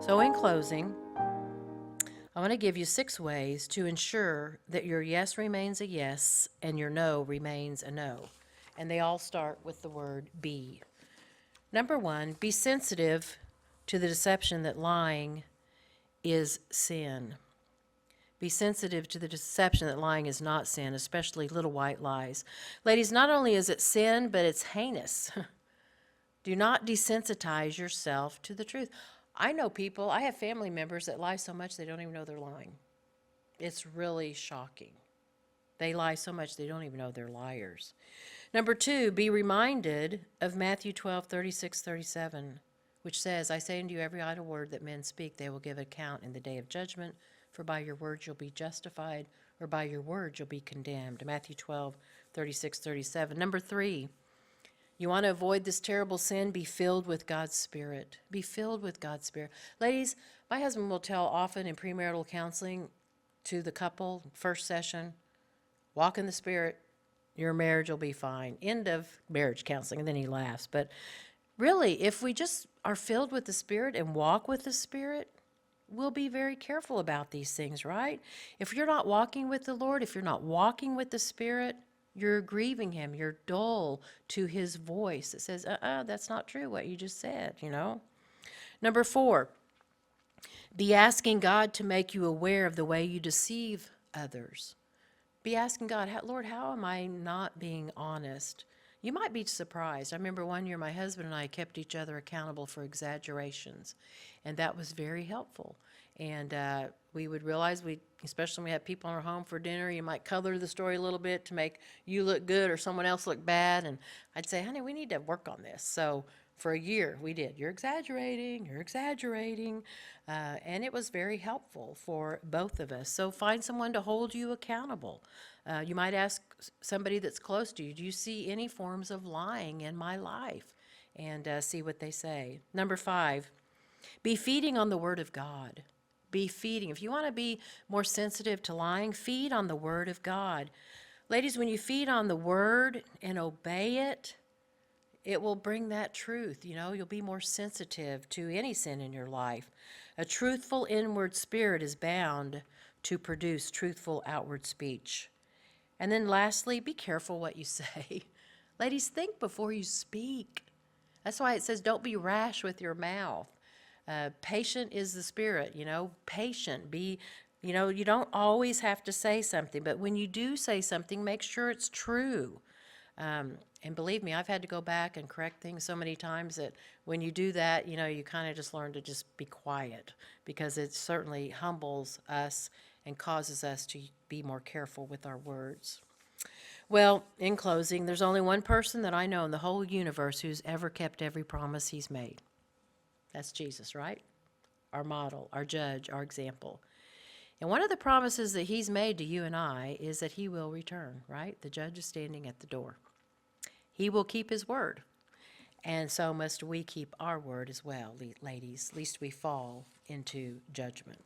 So, in closing, I want to give you 6 ways to ensure that your yes remains a yes and your no remains a no. And they all start with the word be. Number 1, be sensitive to the deception that lying is sin. Be sensitive to the deception that lying is not sin, especially little white lies. Ladies, not only is it sin, but it's heinous. Do not desensitize yourself to the truth. I know people, I have family members that lie so much they don't even know they're lying. It's really shocking. They lie so much they don't even know they're liars. Number 2, be reminded of Matthew 12:36-37, which says, I say unto you, every idle word that men speak, they will give account in the day of judgment, for by your words you'll be justified, or by your words you'll be condemned. Matthew 12:36-37. Number 3, you want to avoid this terrible sin? Be filled with God's Spirit. Be filled with God's Spirit. Ladies, my husband will tell often in premarital counseling to the couple, first session, walk in the Spirit, your marriage will be fine. End of marriage counseling, and then he laughs. But really, if we just are filled with the Spirit and walk with the Spirit, we'll be very careful about these things, right? If you're not walking with the Lord, if you're not walking with the Spirit, you're grieving him. You're dull to his voice. It says, that's not true what you just said, you know. Number 4, be asking God to make you aware of the way you deceive others. Be asking God, Lord, how am I not being honest? You might be surprised. I remember one year my husband and I kept each other accountable for exaggerations, and that was very helpful. And we would realize, especially when we had people in our home for dinner, you might color the story a little bit to make you look good or someone else look bad. And I'd say, honey, we need to work on this. So for a year, we did. You're exaggerating, you're exaggerating. And it was very helpful for both of us. So find someone to hold you accountable. You might ask somebody that's close to you, do you see any forms of lying in my life? And see what they say. Number 5, be feeding on the Word of God. Be feeding. If you want to be more sensitive to lying, feed on the Word of God. Ladies, when you feed on the Word and obey it, it will bring that truth. You know, you'll be more sensitive to any sin in your life. A truthful inward spirit is bound to produce truthful outward speech. And then lastly, be careful what you say. Ladies, think before you speak. That's why it says don't be rash with your mouth. Patient is the spirit, you know, patient. You don't always have to say something, but when you do say something, make sure it's true. And believe me, I've had to go back and correct things so many times that when you do that, you kind of just learn to just be quiet, because it certainly humbles us and causes us to be more careful with our words. Well, in closing, there's only one person that I know in the whole universe who's ever kept every promise he's made. That's Jesus, right? Our model, our judge, our example. And one of the promises that he's made to you and I is that he will return, right? The judge is standing at the door. He will keep his word. And so must we keep our word as well, ladies, lest we fall into judgment.